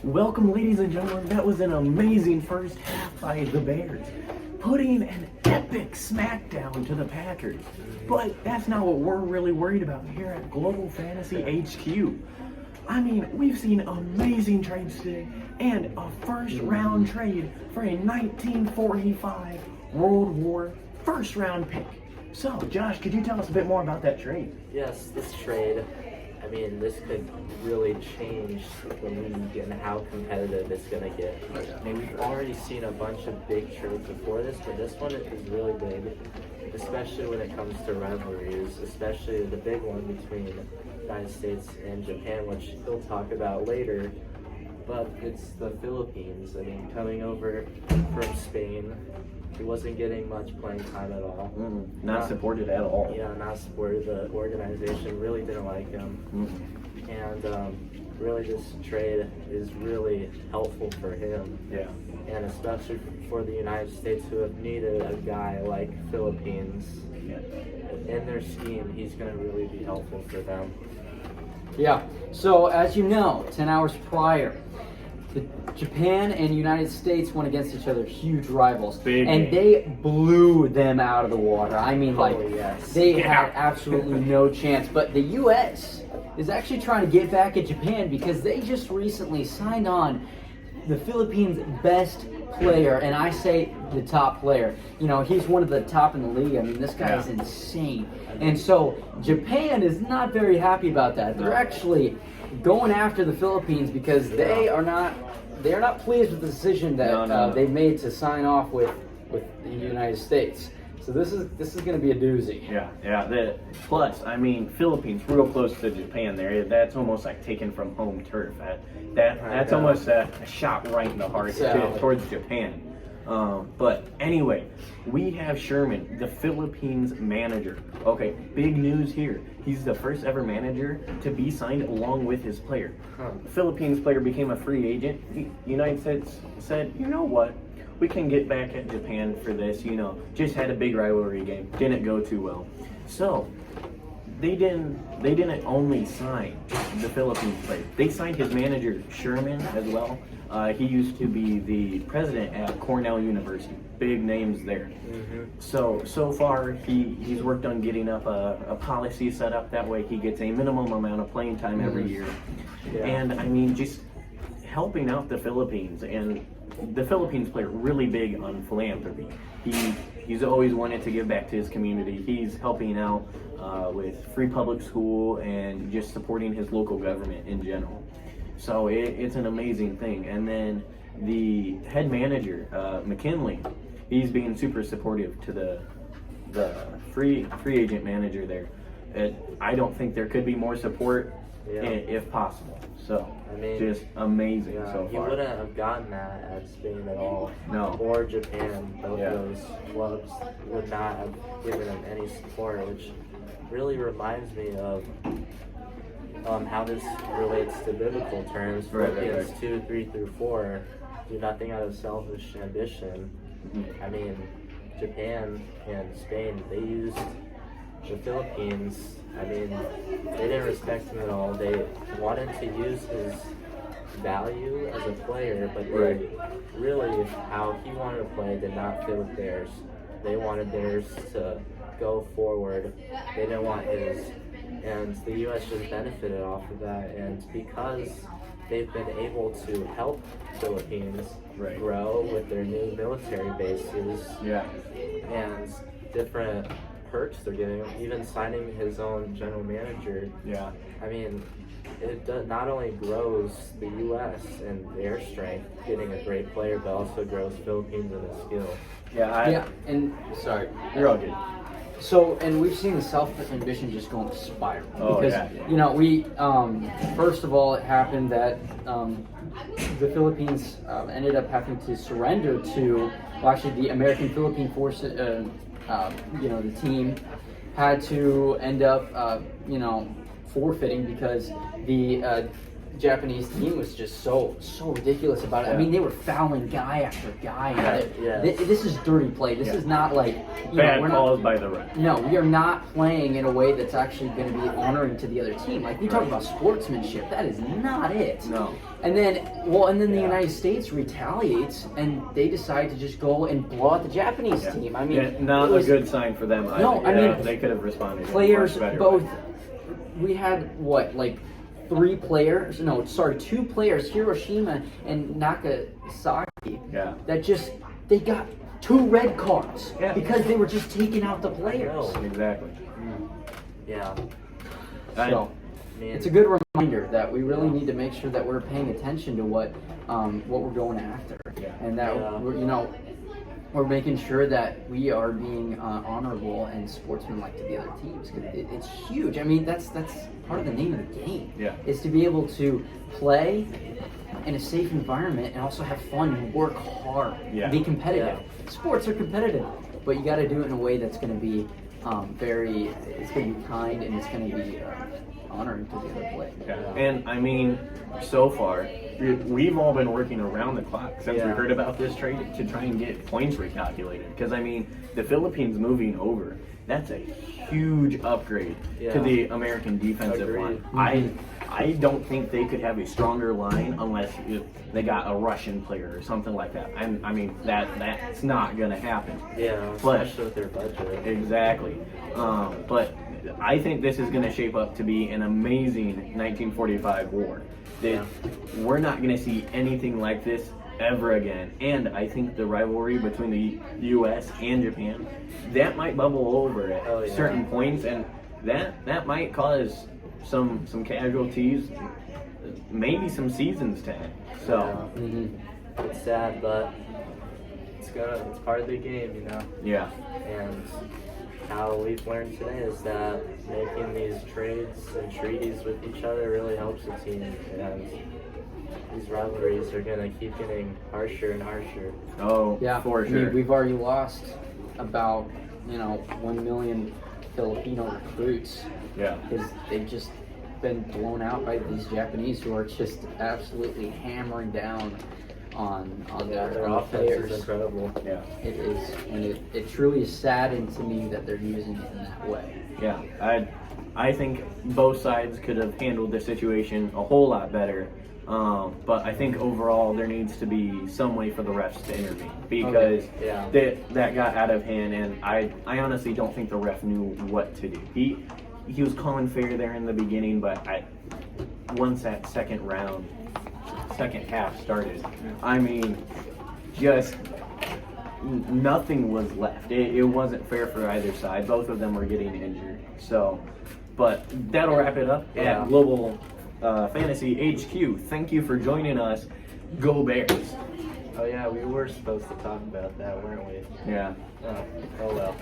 Welcome, ladies and gentlemen. That was an amazing first half by the Bears, putting an epic smackdown to the Packers. But that's not what we're really worried about here at Global Fantasy HQ. I mean, we've seen amazing trades today and a first-round trade for a 1945 World War first-round pick. So, Josh, could you tell us a bit more about that trade? Yes, this trade, I mean, this could really change the league and how competitive it's going to get. I mean, we've already seen a bunch of big trades before this, but this one is really big, especially when it comes to rivalries, especially the big one between the United States and Japan, which we'll talk about later. But it's the Philippines. I mean, coming over from Spain, he wasn't getting much playing time at all. Not supported at all. Yeah, not supported. The organization really didn't like him. And really this trade is really helpful for him. Yeah. And especially for the United States, who have needed a guy like Philippines in their scheme. He's going to really be helpful for them. Yeah, so as you know, 10 hours prior, Japan and United States went against each other, huge rivals, and they blew them out of the water. I mean, they had absolutely no chance. But the U.S. is actually trying to get back at Japan because they just recently signed on the Philippines' best player, and I say the top player. You know, he's one of the top in the league. I mean, this guy is insane. And so Japan is not very happy about that. They're actually going after the Philippines because they are not pleased with the decision that they made to sign off with the United States. So this is going to be a doozy. Yeah. Plus, I mean, Philippines real close to Japan there. That's almost like taken from home turf. That's almost a shot right in the heart towards Japan. But anyway, we have Sherman, the Philippines manager. Okay, big news here. He's the first ever manager to be signed along with his player. The Philippines player became a free agent. The United States said, you know what? We can get back at Japan for this, just had a big rivalry game. Didn't go too well. So they didn't only sign the Philippines player. They signed his manager, Sherman, as well. He used to be the president at Cornell University. Big names there. So far, he's worked on getting up a policy set up. That way he gets a minimum amount of playing time every year. And, I mean, just helping out the Philippines. And the Philippines player really big on philanthropy. He's always wanted to give back to his community. He's helping out with free public school and just supporting his local government in general. So it's an amazing thing. And then the head manager, McKinley, he's being super supportive to the free agent manager there. I don't think there could be more support if possible. So, I mean, just amazing so far. He wouldn't have gotten that at Spain at all. No. Or Japan. Both those clubs would not have given him any support, which really reminds me of how this relates to biblical terms. Philippians 2:3-4, do nothing out of selfish ambition. I mean, Japan and Spain, they used the Philippines. I mean, they didn't respect him at all. They wanted to use his value as a player, but they really, how he wanted to play did not fit with theirs. They wanted theirs to go forward. They didn't want his. And the U.S. just benefited off of that. And because they've been able to help Philippines grow with their new military bases and different perks they're getting, even signing his own general manager. I mean, it not only grows the U.S. and their strength, getting a great player, but also grows Philippines and his skill. Sorry, you're all good. So, and we've seen the selfish ambition just go into spiral because we first of all, it happened that the Philippines ended up having to surrender to the American Philippine Forces. The team had to end up forfeiting because the Japanese team was just so ridiculous about it. I Yeah. mean, they were fouling guy after guy. Yeah. This is dirty play. This is not like Bad we're calls not. by the ref. No, we are not playing in a way that's actually going to be honoring to the other team. Like we talk Right. about sportsmanship, that is not it. No. And then the Yeah. United States retaliates, and they decide to just go and blow out the Japanese Yeah. team. I mean, Yeah, not it was a good sign for them. No, I mean, they could have responded. in a players much better both. way. We had like 2 players, Hiroshima and Nagasaki, Yeah. that just they got 2 red cards Yeah. because they were just taking out the I players. know. Exactly. Yeah. So Man. it's a good reminder that we really need to make sure that we're paying attention to what we're going after, Yeah. and that Yeah. we're making sure that we are being honorable and sportsmanlike to the other teams. 'Cause it's huge. I mean, that's part of the name of the game. Yeah. Is to be able to play in a safe environment and also have fun and work hard. Yeah. Be competitive. Sports are competitive, but you got to do it in a way that's going to be it's going to be kind, and it's going to be honoring to the other player. Yeah. And I mean, so far, we've all been working around the clock since we Yeah. heard about this trade to try and get points recalculated. Because I mean, the Philippines moving over, that's a huge upgrade to Yeah. the American defensive Agreed. line. I don't think they could have a stronger line unless they got a Russian player or something like that. And I mean, that's not going to happen. Yeah, But- especially with their budget. Exactly. But I think this is going to shape up to be an amazing 1945 war. That we're not going to see anything like this ever again. And I think the rivalry between the U.S. and Japan, that might bubble over at Oh, yeah. certain points, and that might cause some casualties, maybe some seasons to end. So. Yeah. Mhm. It's sad, but it's part of the game, you know. Yeah. And how we've learned today is that making these trades and treaties with each other really helps the team, and these rivalries are gonna keep getting harsher and harsher. Oh, Yeah, for I sure. mean, we've already lost about 1 million Filipino recruits Yeah. because they've just been blown out by these Japanese who are just absolutely hammering down on Their their offense is players. incredible. Yeah. It is, and it truly is saddened to me that they're using it in that way. Yeah, I think both sides could have handled the situation a whole lot better. But I think overall there needs to be some way for the refs to intervene because Yeah. that got out of hand, and I honestly don't think the ref knew what to do. He was calling fair there in the beginning, but once that second half started, I mean, just nothing was left. It wasn't fair for either side. Both of them were getting injured. So, but that'll wrap it up Yeah. at Global Fantasy HQ. Thank you for joining us. Go Bears. Oh yeah, we were supposed to talk about that, weren't we? Yeah. Oh well.